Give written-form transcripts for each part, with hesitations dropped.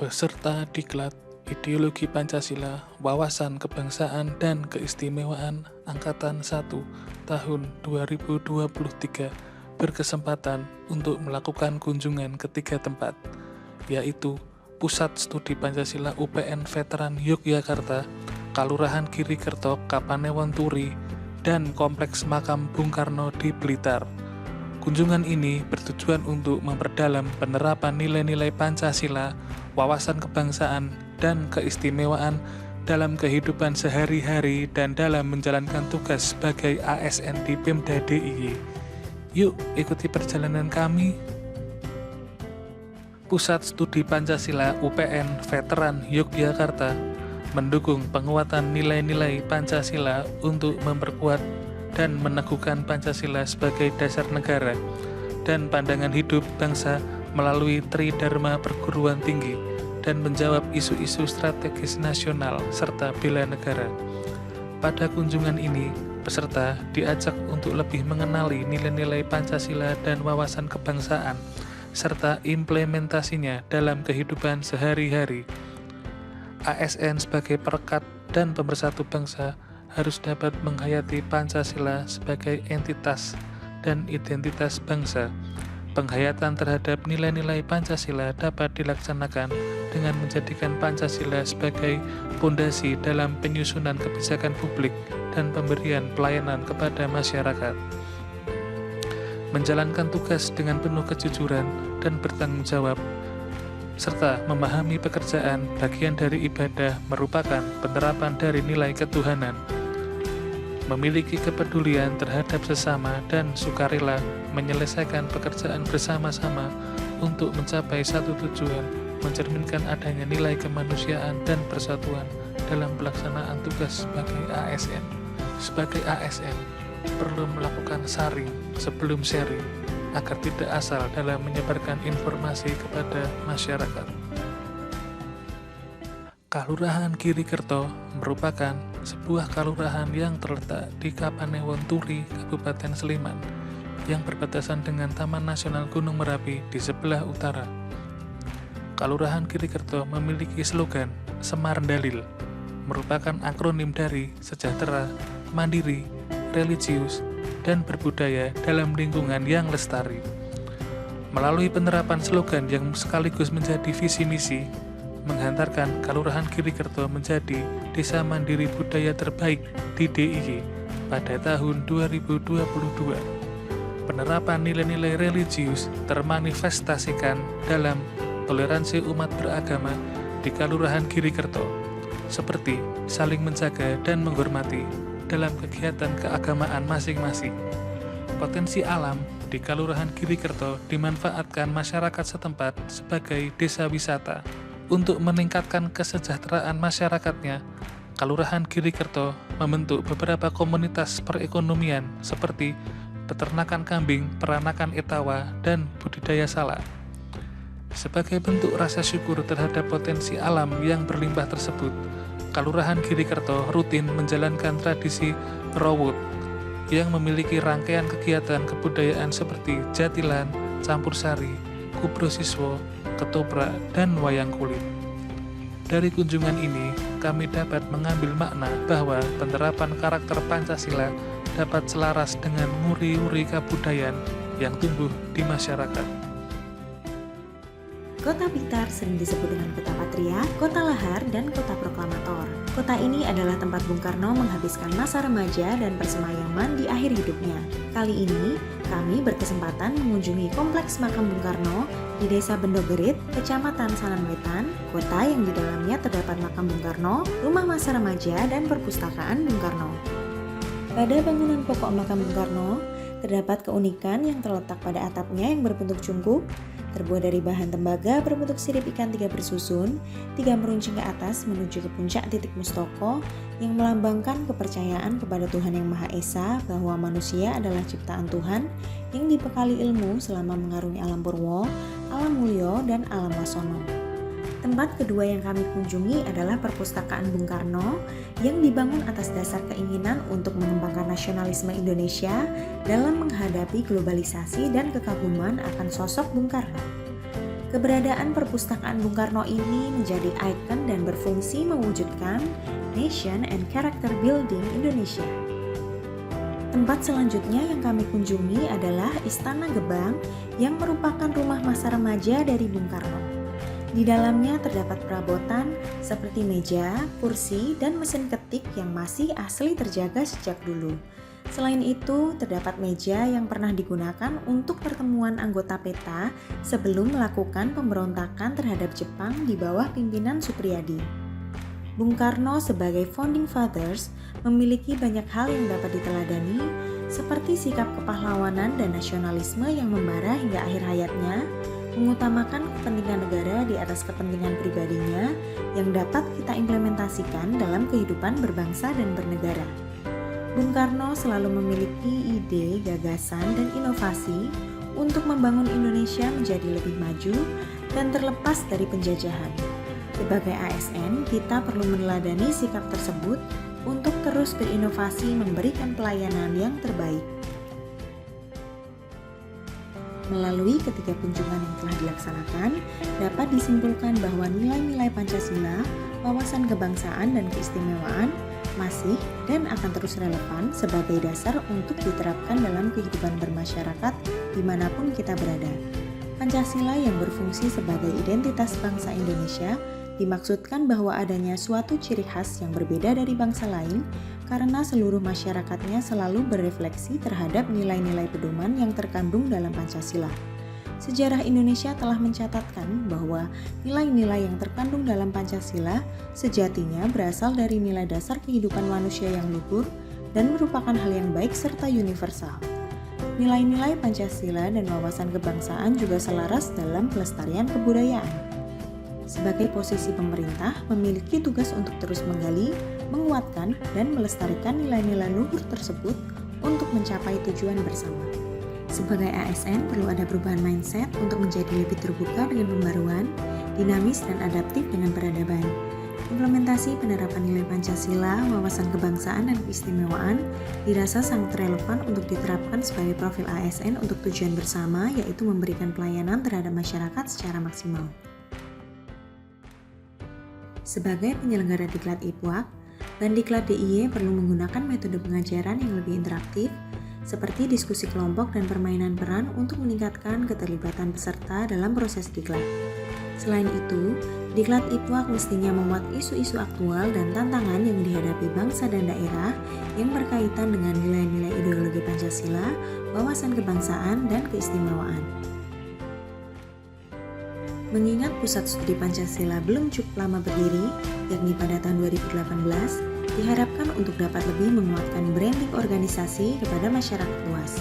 Peserta Diklat Ideologi Pancasila, Wawasan Kebangsaan dan Keistimewaan Angkatan 1 tahun 2023 berkesempatan untuk melakukan kunjungan ke 3 tempat, yaitu Pusat Studi Pancasila UPN Veteran Yogyakarta, Kalurahan Girikerto, Kapanewon Turi, dan Kompleks Makam Bung Karno di Blitar. Kunjungan ini bertujuan untuk memperdalam penerapan nilai-nilai Pancasila, wawasan kebangsaan, dan keistimewaan dalam kehidupan sehari-hari dan dalam menjalankan tugas sebagai ASN di Pemda DIY. Yuk ikuti perjalanan kami. Pusat Studi Pancasila UPN Veteran Yogyakarta mendukung penguatan nilai-nilai Pancasila untuk memperkuat dan meneguhkan Pancasila sebagai dasar negara dan pandangan hidup bangsa melalui Tridharma Perguruan Tinggi dan menjawab isu-isu strategis nasional serta bela negara. Pada kunjungan ini, peserta diajak untuk lebih mengenali nilai-nilai Pancasila dan wawasan kebangsaan serta implementasinya dalam kehidupan sehari-hari. ASN sebagai perekat dan pemersatu bangsa harus dapat menghayati Pancasila sebagai entitas dan identitas bangsa. Penghayatan terhadap nilai-nilai Pancasila dapat dilaksanakan dengan menjadikan Pancasila sebagai pondasi dalam penyusunan kebijakan publik dan pemberian pelayanan kepada masyarakat. Menjalankan tugas dengan penuh kejujuran dan bertanggung jawab, serta memahami pekerjaan bagian dari ibadah merupakan penerapan dari nilai ketuhanan. Memiliki kepedulian terhadap sesama dan sukarela menyelesaikan pekerjaan bersama-sama untuk mencapai satu tujuan, mencerminkan adanya nilai kemanusiaan dan persatuan dalam pelaksanaan tugas sebagai ASN. Sebagai ASN, perlu melakukan saring sebelum sharing agar tidak asal dalam menyebarkan informasi kepada masyarakat. Kalurahan Girikerto merupakan sebuah kalurahan yang terletak di Kapanewon Turi, Kabupaten Sleman, yang berbatasan dengan Taman Nasional Gunung Merapi di sebelah utara. Kalurahan Girikerto memiliki slogan Semar Dalil, merupakan akronim dari sejahtera, mandiri, religius, dan berbudaya dalam lingkungan yang lestari. Melalui penerapan slogan yang sekaligus menjadi visi misi, menghantarkan Kalurahan Girikerto menjadi desa mandiri budaya terbaik di DIY pada tahun 2022. Penerapan nilai-nilai religius termanifestasikan dalam toleransi umat beragama di Kalurahan Girikerto, seperti saling menjaga dan menghormati dalam kegiatan keagamaan masing-masing. Potensi alam di Kalurahan Girikerto dimanfaatkan masyarakat setempat sebagai desa wisata. Untuk meningkatkan kesejahteraan masyarakatnya, Kalurahan Girikerto membentuk beberapa komunitas perekonomian seperti peternakan kambing, peranakan etawa, dan budidaya salak. Sebagai bentuk rasa syukur terhadap potensi alam yang berlimpah tersebut, Kalurahan Girikerto rutin menjalankan tradisi Rawut yang memiliki rangkaian kegiatan kebudayaan seperti jatilan, campur sari, kubro siswo, ketoprak, dan wayang kulit. Dari kunjungan ini, kami dapat mengambil makna bahwa penerapan karakter Pancasila dapat selaras dengan muri-uri kebudayaan yang tumbuh di masyarakat. Kota Blitar sering disebut dengan Kota Patria, Kota Lahar, dan Kota Proklamator. Kota ini adalah tempat Bung Karno menghabiskan masa remaja dan persemayaman di akhir hidupnya. Kali ini, kami berkesempatan mengunjungi Kompleks Makam Bung Karno di Desa Bendogerit, Kecamatan Sananwetan, kota yang di dalamnya terdapat makam Bung Karno, rumah masa remaja, dan perpustakaan Bung Karno. Pada bangunan pokok makam Bung Karno, terdapat keunikan yang terletak pada atapnya yang berbentuk cungkup, terbuat dari bahan tembaga berbentuk sirip ikan 3 bersusun, 3 meruncing ke atas menuju ke puncak titik mustoko yang melambangkan kepercayaan kepada Tuhan Yang Maha Esa bahwa manusia adalah ciptaan Tuhan yang dibekali ilmu selama mengarungi alam purwo, alam mulyo, dan alam wasono. Tempat kedua yang kami kunjungi adalah Perpustakaan Bung Karno yang dibangun atas dasar keinginan untuk mengembangkan nasionalisme Indonesia dalam menghadapi globalisasi dan kekaguman akan sosok Bung Karno. Keberadaan perpustakaan Bung Karno ini menjadi ikon dan berfungsi mewujudkan Nation and Character Building Indonesia. Tempat selanjutnya yang kami kunjungi adalah Istana Gebang yang merupakan rumah masa remaja dari Bung Karno. Di dalamnya terdapat perabotan seperti meja, kursi, dan mesin ketik yang masih asli terjaga sejak dulu. Selain itu, terdapat meja yang pernah digunakan untuk pertemuan anggota PETA sebelum melakukan pemberontakan terhadap Jepang di bawah pimpinan Suprijadi. Bung Karno sebagai founding fathers memiliki banyak hal yang dapat diteladani, seperti sikap kepahlawanan dan nasionalisme yang membara hingga akhir hayatnya, mengutamakan kepentingan negara di atas kepentingan pribadinya yang dapat kita implementasikan dalam kehidupan berbangsa dan bernegara. Bung Karno selalu memiliki ide, gagasan, dan inovasi untuk membangun Indonesia menjadi lebih maju dan terlepas dari penjajahan. Sebagai ASN, kita perlu meneladani sikap tersebut untuk terus berinovasi memberikan pelayanan yang terbaik. Melalui ketiga kunjungan yang telah dilaksanakan, dapat disimpulkan bahwa nilai-nilai Pancasila, wawasan kebangsaan dan keistimewaan masih dan akan terus relevan sebagai dasar untuk diterapkan dalam kehidupan bermasyarakat dimanapun kita berada. Pancasila yang berfungsi sebagai identitas bangsa Indonesia dimaksudkan bahwa adanya suatu ciri khas yang berbeda dari bangsa lain karena seluruh masyarakatnya selalu berefleksi terhadap nilai-nilai pedoman yang terkandung dalam Pancasila. Sejarah Indonesia telah mencatatkan bahwa nilai-nilai yang terkandung dalam Pancasila sejatinya berasal dari nilai dasar kehidupan manusia yang luhur dan merupakan hal yang baik serta universal. Nilai-nilai Pancasila dan wawasan kebangsaan juga selaras dalam pelestarian kebudayaan. Sebagai posisi pemerintah memiliki tugas untuk terus menggali, menguatkan, dan melestarikan nilai-nilai luhur tersebut untuk mencapai tujuan bersama. Sebagai ASN perlu ada perubahan mindset untuk menjadi lebih terbuka dengan pembaruan, dinamis dan adaptif dengan peradaban. Implementasi penerapan nilai Pancasila, wawasan kebangsaan dan keistimewaan dirasa sangat relevan untuk diterapkan sebagai profil ASN untuk tujuan bersama, yaitu memberikan pelayanan terhadap masyarakat secara maksimal. Sebagai penyelenggara Diklat IPWAK, dan Diklat DIY perlu menggunakan metode pengajaran yang lebih interaktif, seperti diskusi kelompok dan permainan peran untuk meningkatkan keterlibatan peserta dalam proses diklat. Selain itu, Diklat IPWAK mestinya memuat isu-isu aktual dan tantangan yang dihadapi bangsa dan daerah yang berkaitan dengan nilai-nilai ideologi Pancasila, wawasan kebangsaan, dan keistimewaan. Mengingat Pusat Studi Pancasila belum cukup lama berdiri, yakni pada tahun 2018, diharapkan untuk dapat lebih menguatkan branding organisasi kepada masyarakat luas.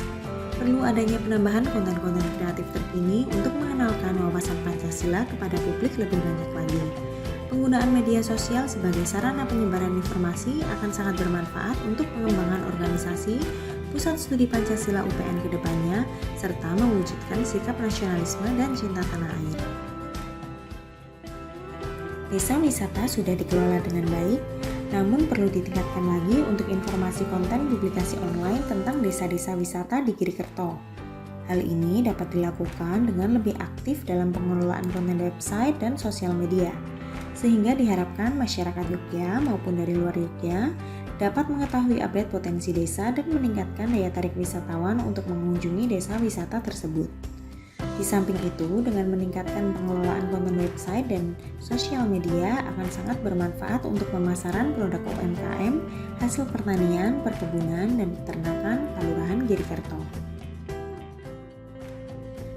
Perlu adanya penambahan konten-konten kreatif terkini untuk mengenalkan wawasan Pancasila kepada publik lebih banyak lagi. Penggunaan media sosial sebagai sarana penyebaran informasi akan sangat bermanfaat untuk pengembangan organisasi Pusat Studi Pancasila UPN ke depannya, serta mewujudkan sikap nasionalisme dan cinta tanah air. Desa wisata sudah dikelola dengan baik, namun perlu ditingkatkan lagi untuk informasi konten publikasi online tentang desa-desa wisata di Girikerto. Hal ini dapat dilakukan dengan lebih aktif dalam pengelolaan konten website dan sosial media, sehingga diharapkan masyarakat Yogya maupun dari luar Yogya dapat mengetahui update potensi desa dan meningkatkan daya tarik wisatawan untuk mengunjungi desa wisata tersebut. Di samping itu, dengan meningkatkan pengelolaan konten website dan sosial media akan sangat bermanfaat untuk pemasaran produk UMKM, hasil pertanian, perkebunan, dan peternakan Kelurahan Girikerto.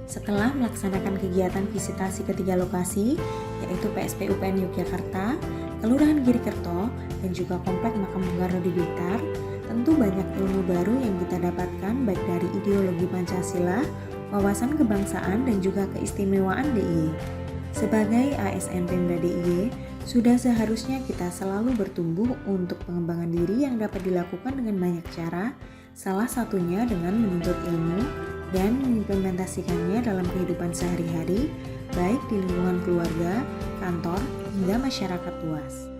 Setelah melaksanakan kegiatan visitasi ketiga lokasi, yaitu PSP UPN Yogyakarta, Kelurahan Girikerto, dan juga Komplek Makam Bung Karno di Blitar, tentu banyak ilmu baru yang kita dapatkan baik dari ideologi Pancasila, wawasan kebangsaan, dan juga keistimewaan DIY. Sebagai ASN Pemda DIY, sudah seharusnya kita selalu bertumbuh untuk pengembangan diri yang dapat dilakukan dengan banyak cara, salah satunya dengan menuntut ilmu dan mengimplementasikannya dalam kehidupan sehari-hari, baik di lingkungan keluarga, kantor, hingga masyarakat luas.